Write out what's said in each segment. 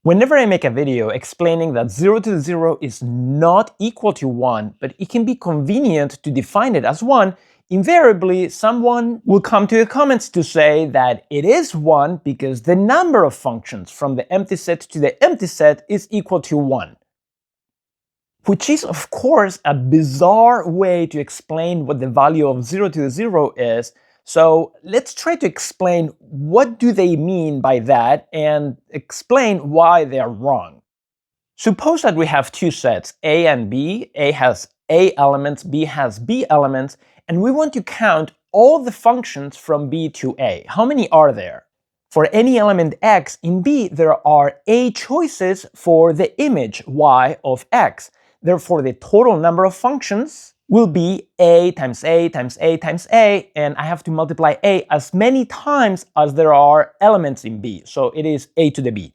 Whenever I make a video explaining that 0 to the 0 is not equal to 1, but it can be convenient to define it as 1, invariably someone will come to the comments to say that it is 1 because the number of functions from the empty set to the empty set is equal to 1. Which is, of course, a bizarre way to explain what the value of 0 to the 0 is. So let's try to explain what do they mean by that and explain why they are wrong. Suppose that we have two sets, A and B. A has A elements, B has B elements, and we want to count all the functions from B to A. How many are there? For any element x in B, there are A choices for the image y of x. Therefore, the total number of functions will be A times A times A times A, and I have to multiply A as many times as there are elements in B, so it is A to the B.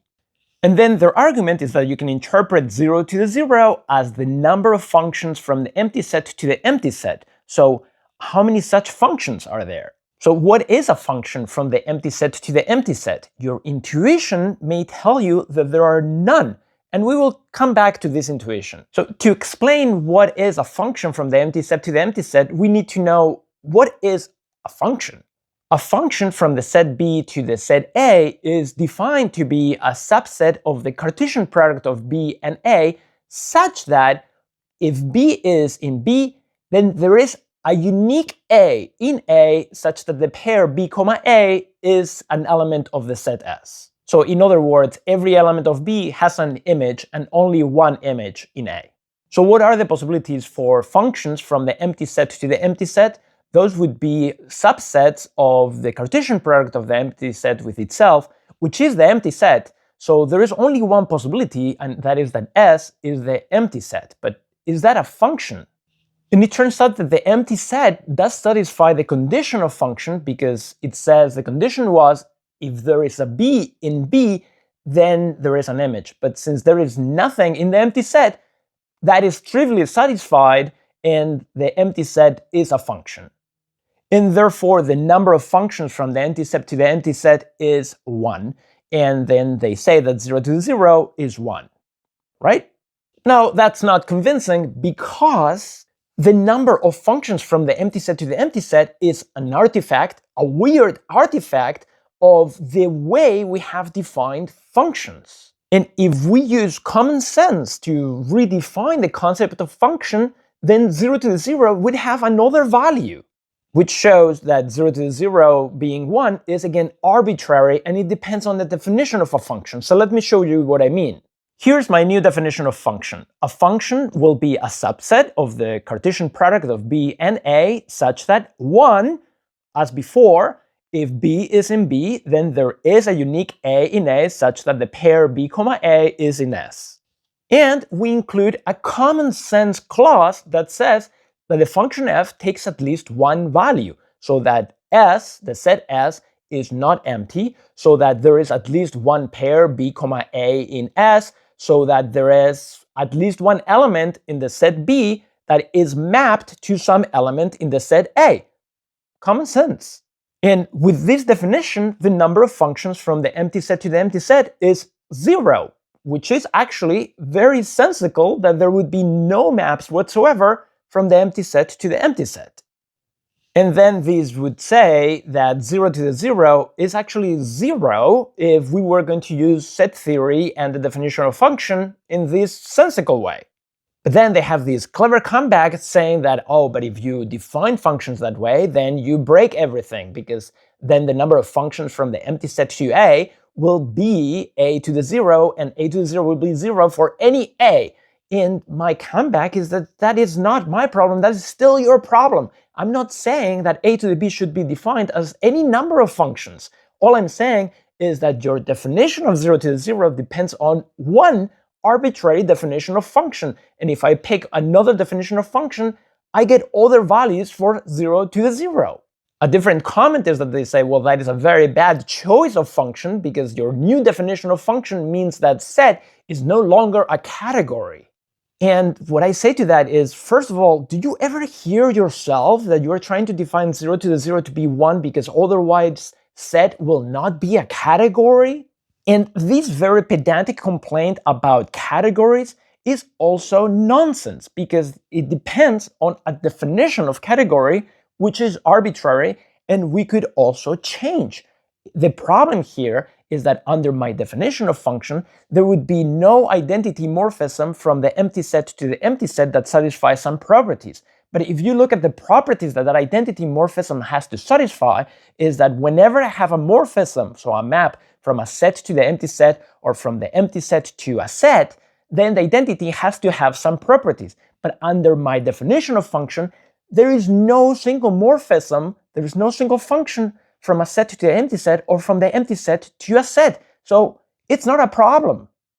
And then their argument is that you can interpret 0 to the 0 as the number of functions from the empty set to the empty set. So how many such functions are there? So what is a function from the empty set to the empty set? Your intuition may tell you that there are none. And we will come back to this intuition. So to explain what is a function from the empty set to the empty set, we need to know what is a function. A function from the set B to the set A is defined to be a subset of the Cartesian product of B and A, such that if B is in B, then there is a unique A in A such that the pair B, A is an element of the set S. So in other words, every element of B has an image and only one image in A. So what are the possibilities for functions from the empty set to the empty set? Those would be subsets of the Cartesian product of the empty set with itself, which is the empty set. So there is only one possibility, and that is that S is the empty set. But is that a function? And it turns out that the empty set does satisfy the condition of function, because it says the condition was if there is a B in B, then there is an image. But since there is nothing in the empty set, that is trivially satisfied, and the empty set is a function. And therefore, the number of functions from the empty set to the empty set is 1. And then they say that 0 to 0 is 1, right? Now, that's not convincing, because the number of functions from the empty set to the empty set is an artifact, a weird artifact, of the way we have defined functions. And if we use common sense to redefine the concept of function, then 0 to the 0 would have another value, which shows that 0 to the 0 being 1 is again arbitrary, and it depends on the definition of a function. So let me show you what I mean. Here's my new definition of function. A function will be a subset of the Cartesian product of B and A such that 1, as before, if B is in B, then there is a unique A in A such that the pair B, A is in S. And we include a common sense clause that says that the function f takes at least one value, so that S, the set S, is not empty, so that there is at least one pair B, A in S, so that there is at least one element in the set B that is mapped to some element in the set A. Common sense. And with this definition, the number of functions from the empty set to the empty set is 0, which is actually very sensical that there would be no maps whatsoever from the empty set to the empty set. And then these would say that 0 to the 0 is actually 0 if we were going to use set theory and the definition of function in this sensical way. But then they have this clever comeback saying that, oh, but if you define functions that way, then you break everything, because then the number of functions from the empty set to A will be A to the 0, and A to the 0 will be 0 for any A. And my comeback is that that is not my problem, that is still your problem. I'm not saying that A to the B should be defined as any number of functions. All I'm saying is that your definition of 0 to the 0 depends on one arbitrary definition of function. And if I pick another definition of function, I get other values for 0 to the 0. A different comment is that they say, well, that is a very bad choice of function, because your new definition of function means that set is no longer a category. And what I say to that is, first of all, do you ever hear yourself that you are trying to define 0 to the 0 to be 1 because otherwise set will not be a category? And this very pedantic complaint about categories is also nonsense because it depends on a definition of category, which is arbitrary, and we could also change. The problem here is that under my definition of function, there would be no identity morphism from the empty set to the empty set that satisfies some properties. But if you look at the properties that identity morphism has to satisfy, is that whenever I have a morphism, so a map from a set to the empty set or from the empty set to a set, then the identity has to have some properties. But under my definition of function, there is no single morphism, there is no single function from a set to the empty set or from the empty set to a set. So it's not a problem.